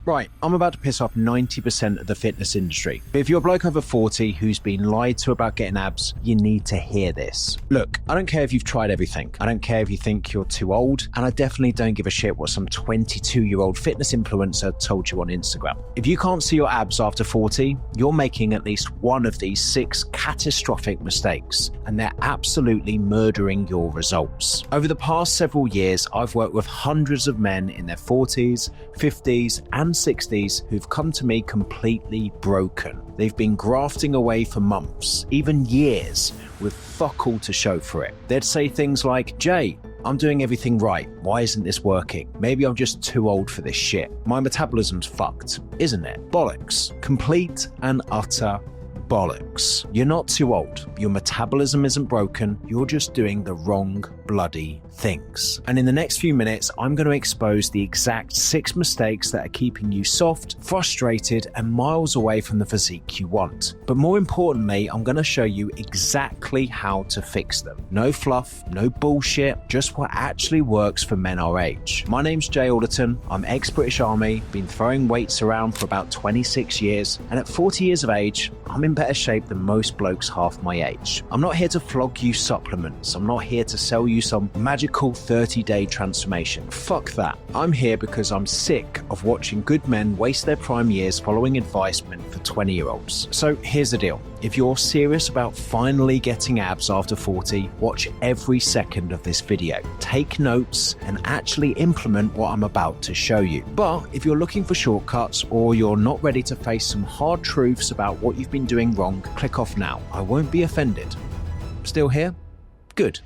Right, I'm about to piss off 90% of the fitness industry. But if you're a bloke over 40 who's been lied to about getting abs, you need to hear this. Look, I don't care if you've tried everything. I don't care if you think you're too old. And I definitely don't give a shit what some 22-year-old fitness influencer told you on Instagram. If you can't see your abs after 40, you're making at least one of these 6 catastrophic mistakes. And they're absolutely murdering your results. Over the past several years, I've worked with hundreds of men in their 40s, 50s, and 60s who've come to me completely broken. They've been grafting away for months, even years, with fuck all to show for it. They'd say things like, Jay, I'm doing everything right. Why isn't this working? Maybe I'm just too old for this shit. My metabolism's fucked, isn't it? Bollocks. Complete and utter bollocks. You're not too old. Your metabolism isn't broken. You're just doing the wrong bloody things. And in the next few minutes, I'm going to expose the exact 6 mistakes that are keeping you soft, frustrated, and miles away from the physique you want. But more importantly, I'm going to show you exactly how to fix them. No fluff, no bullshit, just what actually works for men our age. My name's Jay Alderton. I'm ex-British Army, been throwing weights around for about 26 years, and at 40 years of age, I'm in better shape than most blokes half my age. I'm not here to flog you supplements. I'm not here to sell you some magical 30-day transformation. Fuck that. I'm here because I'm sick of watching good men waste their prime years following advice meant for 20-year-olds. So here's the deal. If you're serious about finally getting abs after 40, watch every second of this video. Take notes and actually implement what I'm about to show you. But if you're looking for shortcuts or you're not ready to face some hard truths about what you've been doing wrong, click off now. I won't be offended. Still here? Good.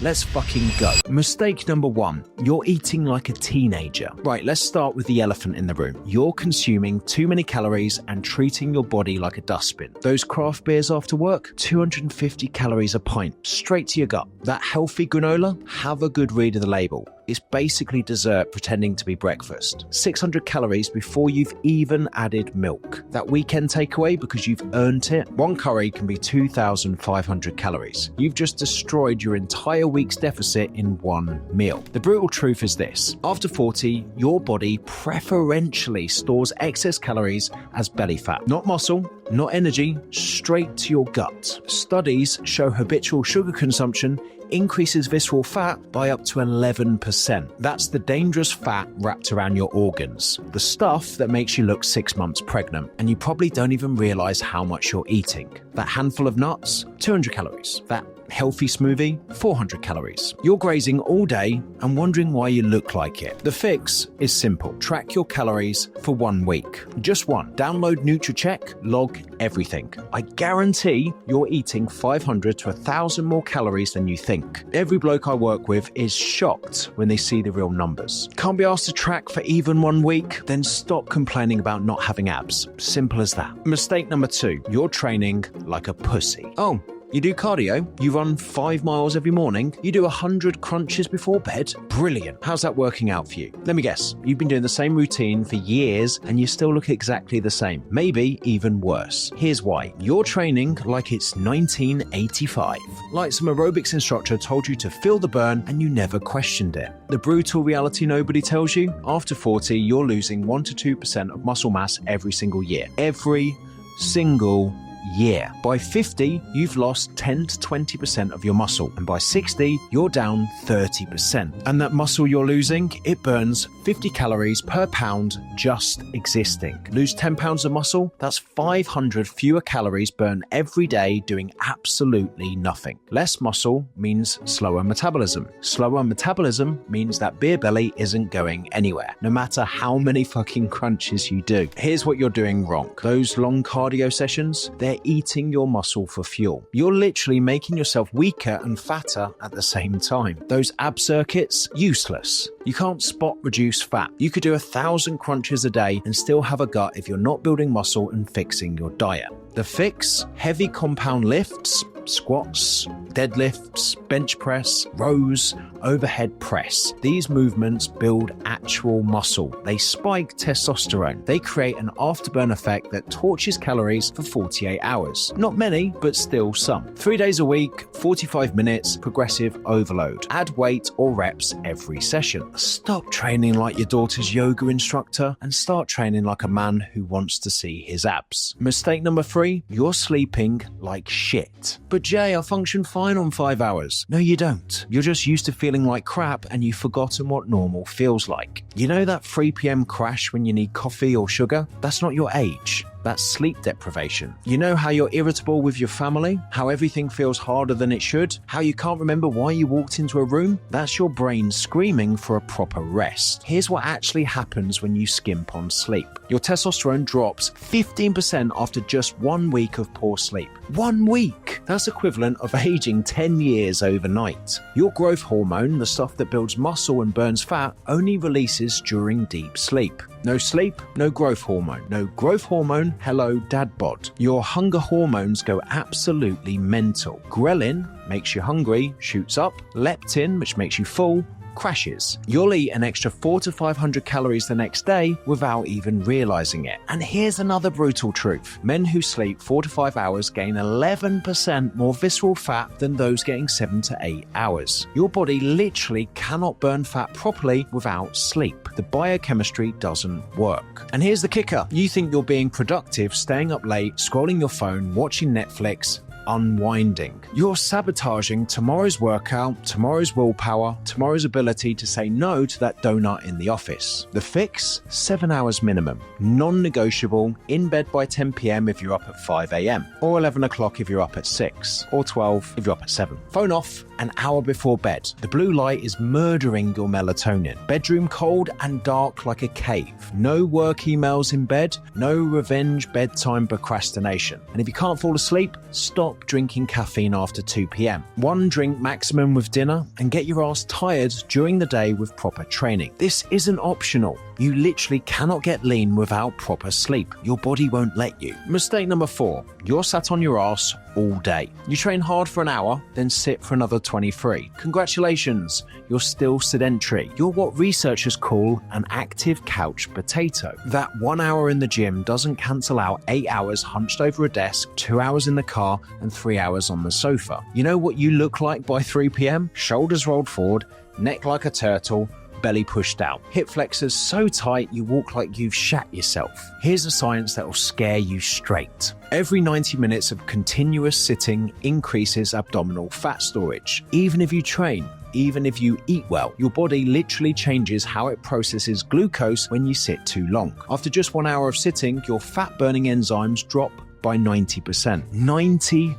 Let's fucking go. Mistake number 1, you're eating like a teenager. Right, let's start with the elephant in the room. You're consuming too many calories and treating your body like a dustbin. Those craft beers after work, 250 calories a pint, straight to your gut. That healthy granola, have a good read of the label. It's basically dessert pretending to be breakfast. 600 calories before you've even added milk. That weekend takeaway because you've earned it. One curry can be 2,500 calories. You've just destroyed your entire week's deficit in one meal. The brutal truth is this. After 40, your body preferentially stores excess calories as belly fat. Not muscle, not energy, straight to your gut. Studies show habitual sugar consumption increases visceral fat by up to 11%. That's the dangerous fat wrapped around your organs, the stuff that makes you look 6 months pregnant, and you probably don't even realize how much you're eating. That handful of nuts, 200 calories. That healthy smoothie, 400 calories. You're grazing all day and wondering why you look like it. The fix is simple. Track your calories for 1 week. Just one. Download NutriCheck, log everything. I guarantee you're eating 500 to 1,000 more calories than you think. Every bloke I work with is shocked when they see the real numbers. Can't be asked to track for even 1 week? Then stop complaining about not having abs. Simple as that. Mistake number 2. You're training like a pussy. Oh, you do cardio? You run 5 miles every morning? You do 100 crunches before bed? Brilliant. How's that working out for you? Let me guess. You've been doing the same routine for years and you still look exactly the same. Maybe even worse. Here's why. You're training like it's 1985. Like some aerobics instructor told you to feel the burn and you never questioned it. The brutal reality nobody tells you? After 40, you're losing 1 to 2% of muscle mass every single year. Every single year. By 50, you've lost 10 to 20% of your muscle, and by 60, you're down 30%. And that muscle you're losing, it burns 50 calories per pound just existing. Lose 10 pounds of muscle, that's 500 fewer calories burned every day doing absolutely nothing. Less muscle means slower metabolism. Slower metabolism means that beer belly isn't going anywhere, no matter how many fucking crunches you do. Here's what you're doing wrong. Those long cardio sessions, they're eating your muscle for fuel. You're literally making yourself weaker and fatter at the same time. Those ab circuits, useless. You can't spot reduce fat. You could do 1,000 crunches a day and still have a gut if you're not building muscle and fixing your diet. The fix? Heavy compound lifts, squats, deadlifts, bench press, rows, overhead press. These movements build actual muscle. They spike testosterone. They create an afterburn effect that torches calories for 48 hours. Not many, but still some. 3 days a week, 45 minutes, progressive overload. Add weight or reps every session. Stop training like your daughter's yoga instructor and start training like a man who wants to see his abs. Mistake number 3, you're sleeping like shit. But Jay, I function fine on 5 hours. No, you don't. You're just used to feeling like crap and you've forgotten what normal feels like. You know that 3 p.m. crash when you need coffee or sugar? That's not your age. That's sleep deprivation. You know how you're irritable with your family? How everything feels harder than it should? How you can't remember why you walked into a room? That's your brain screaming for a proper rest. Here's what actually happens when you skimp on sleep. Your testosterone drops 15% after just 1 week of poor sleep. 1 week! That's equivalent of aging 10 years overnight. Your growth hormone, the stuff that builds muscle and burns fat, only releases during deep sleep. No sleep, no growth hormone. No growth hormone, hello dad bod. Your hunger hormones go absolutely mental. Ghrelin makes you hungry, shoots up. Leptin, which makes you full, crashes. You'll eat an extra 400 to 500 calories the next day without even realizing it. And here's another brutal truth. Men who sleep 4 to 5 hours gain 11% more visceral fat than those getting 7 to 8 hours. Your body literally cannot burn fat properly without sleep. The biochemistry doesn't work. And here's the kicker. You think you're being productive, staying up late, scrolling your phone, watching Netflix, unwinding. You're sabotaging tomorrow's workout, tomorrow's willpower, tomorrow's ability to say no to that donut in the office. The fix? 7 hours minimum. Non-negotiable, in bed by 10 p.m. if you're up at 5 a.m. or 11 o'clock if you're up at 6 or 12 if you're up at 7. Phone off an hour before bed. The blue light is murdering your melatonin. Bedroom cold and dark like a cave. No work emails in bed. No revenge bedtime procrastination. And if you can't fall asleep, stop drinking caffeine after 2 p.m. 1 drink maximum with dinner and get your ass tired during the day with proper training. This isn't optional. You literally cannot get lean without proper sleep. Your body won't let you. Mistake number 4. You're sat on your ass all day. You train hard for an hour, then sit for another 23. Congratulations, you're still sedentary. You're what researchers call an active couch potato. That 1 hour in the gym doesn't cancel out 8 hours hunched over a desk, 2 hours in the car, and 3 hours on the sofa. You know what you look like by 3 p.m? Shoulders rolled forward, neck like a turtle, belly pushed out. Hip flexors so tight you walk like you've shat yourself. Here's a science that will scare you straight. Every 90 minutes of continuous sitting increases abdominal fat storage. Even if you train, even if you eat well, your body literally changes how it processes glucose when you sit too long. After just 1 hour of sitting, your fat-burning enzymes drop by 90%. 90%.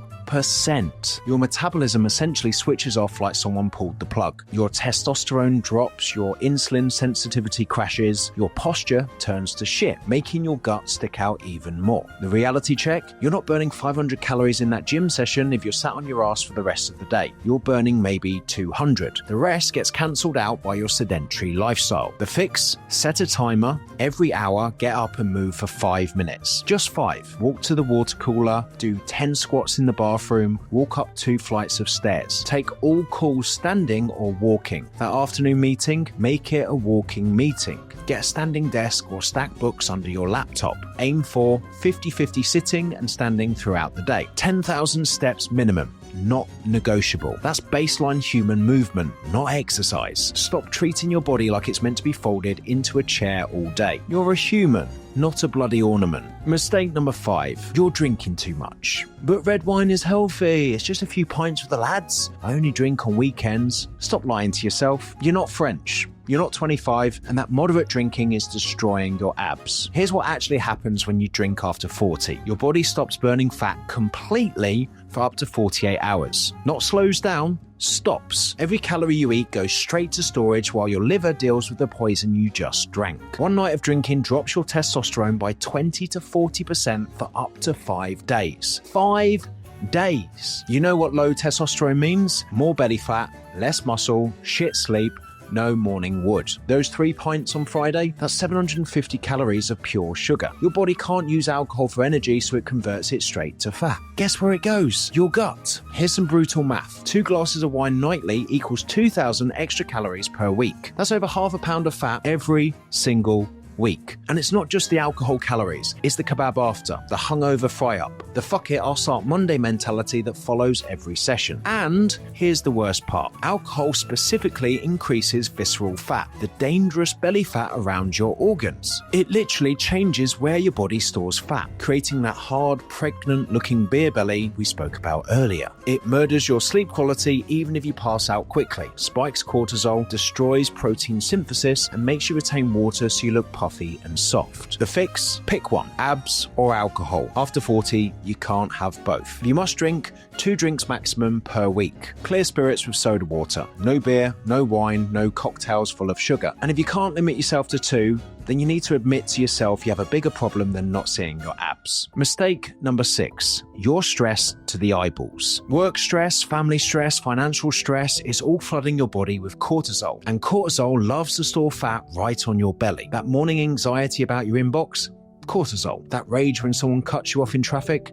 Your metabolism essentially switches off like someone pulled the plug. Your testosterone drops, your insulin sensitivity crashes, your posture turns to shit, making your gut stick out even more. The reality check? You're not burning 500 calories in that gym session if you're sat on your ass for the rest of the day. You're burning maybe 200. The rest gets cancelled out by your sedentary lifestyle. The fix? Set a timer. Every hour, get up and move for 5 minutes. Just 5. Walk to the water cooler, do 10 squats in the bathroom, walk up 2 flights of stairs. Take all calls standing or walking. That afternoon meeting, make it a walking meeting. Get a standing desk or stack books under your laptop. Aim for 50-50 sitting and standing throughout the day. 10,000 steps minimum. Not negotiable. That's baseline human movement, not exercise. Stop treating your body like it's meant to be folded into a chair all day. You're a human, not a bloody ornament. Mistake number 5. You're drinking too much. But red wine is healthy. It's just a few pints with the lads. I only drink on weekends. Stop lying to yourself. You're not French. You're not 25, and that moderate drinking is destroying your abs. Here's what actually happens when you drink after 40. Your body stops burning fat completely for up to 48 hours. Not slows down, stops. Every calorie you eat goes straight to storage while your liver deals with the poison you just drank. 1 night of drinking drops your testosterone by 20 to 40% for up to 5 days. 5 days. You know what low testosterone means? More belly fat, less muscle, shit sleep, no morning wood. Those 3 pints on Friday, that's 750 calories of pure sugar. Your body can't use alcohol for energy, so it converts it straight to fat. Guess where it goes? Your gut. Here's some brutal math. 2 glasses of wine nightly equals 2,000 extra calories per week. That's over half a pound of fat every single week. And it's not just the alcohol calories, it's the kebab after, the hungover fry-up, the fuck it, I'll start Monday mentality that follows every session. And here's the worst part. Alcohol specifically increases visceral fat, the dangerous belly fat around your organs. It literally changes where your body stores fat, creating that hard, pregnant-looking beer belly we spoke about earlier. It murders your sleep quality even if you pass out quickly, spikes cortisol, destroys protein synthesis, and makes you retain water so you look puffy and soft. The fix? Pick one. Abs or alcohol. After 40, you can't have both. You must drink 2 drinks maximum per week. Clear spirits with soda water. No beer, no wine, no cocktails full of sugar. And if you can't limit yourself to 2, then you need to admit to yourself you have a bigger problem than not seeing your abs. Mistake number 6. You're stressed to the eyeballs. Work stress, family stress, financial stress is all flooding your body with cortisol. And cortisol loves to store fat right on your belly. That morning anxiety about your inbox? Cortisol. That rage when someone cuts you off in traffic?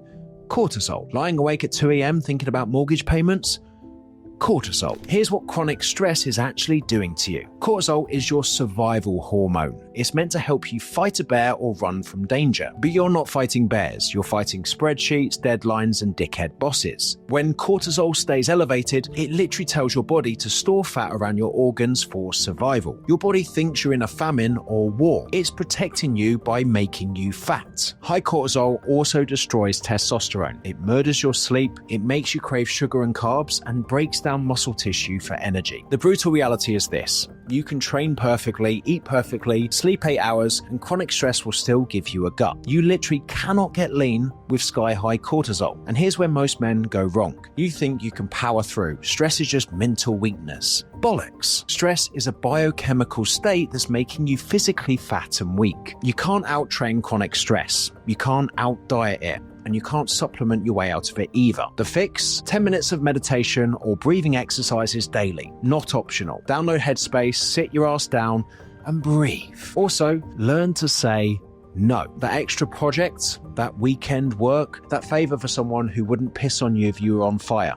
Cortisol. Lying awake at 2 a.m. thinking about mortgage payments? Cortisol. Here's what chronic stress is actually doing to you. Cortisol is your survival hormone. It's meant to help you fight a bear or run from danger. But you're not fighting bears. You're fighting spreadsheets, deadlines, and dickhead bosses. When cortisol stays elevated, it literally tells your body to store fat around your organs for survival. Your body thinks you're in a famine or war. It's protecting you by making you fat. High cortisol also destroys testosterone. It murders your sleep, it makes you crave sugar and carbs, and breaks down muscle tissue for energy. The brutal reality is this. You can train perfectly, eat perfectly, sleep 8 hours, and chronic stress will still give you a gut. You literally cannot get lean with sky-high cortisol. And here's where most men go wrong. You think you can power through. Stress is just mental weakness. Bollocks. Stress is a biochemical state that's making you physically fat and weak. You can't out-train chronic stress. You can't out-diet it. And you can't supplement your way out of it either. The fix? 10 minutes of meditation or breathing exercises daily, not optional. Download Headspace, sit your ass down, and breathe. Also, learn to say no. That extra project, that weekend work, that favor for someone who wouldn't piss on you if you were on fire.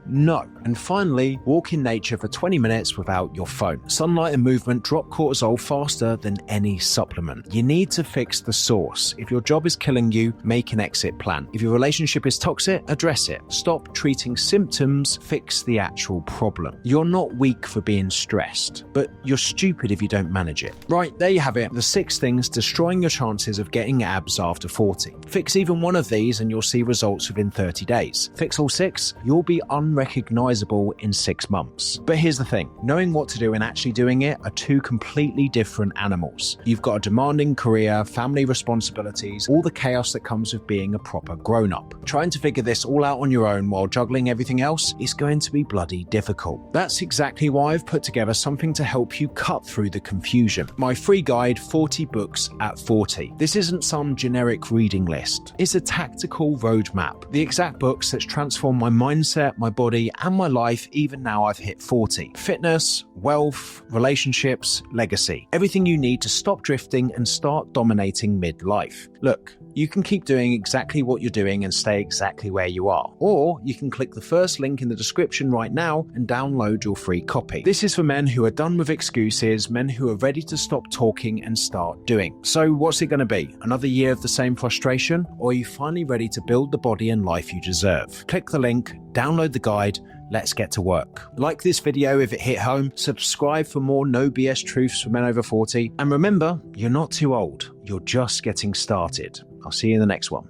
No. And finally, walk in nature for 20 minutes without your phone. Sunlight and movement drop cortisol faster than any supplement. You need to fix the source. If your job is killing you, make an exit plan. If your relationship is toxic, address it. Stop treating symptoms, fix the actual problem. You're not weak for being stressed, but you're stupid if you don't manage it. Right, there you have it. The 6 things destroying your chances of getting abs after 40. Fix even one of these and you'll see results within 30 days. Fix all 6, you'll be unrecognizable in 6 months. But here's the thing, knowing what to do and actually doing it are 2 completely different animals. You've got a demanding career, family responsibilities, all the chaos that comes with being a proper grown-up. Trying to figure this all out on your own while juggling everything else is going to be bloody difficult. That's exactly why I've put together something to help you cut through the confusion. My free guide, 40 Books at 40. This isn't some generic reading list. It's a tactical roadmap. The exact books that's transformed my mindset, my body, and my life even now I've hit 40. Fitness, wealth, relationships, legacy. Everything you need to stop drifting and start dominating midlife. Look, you can keep doing exactly what you're doing and stay exactly where you are. Or you can click the first link in the description right now and download your free copy. This is for men who are done with excuses, men who are ready to stop talking and start doing. So what's it going to be? Another year of the same frustration? Or are you finally ready to build the body and life you deserve? Click the link, download the guide, let's get to work. Like this video if it hit home, subscribe for more no BS truths for men over 40, and remember, you're not too old, you're just getting started. I'll see you in the next one.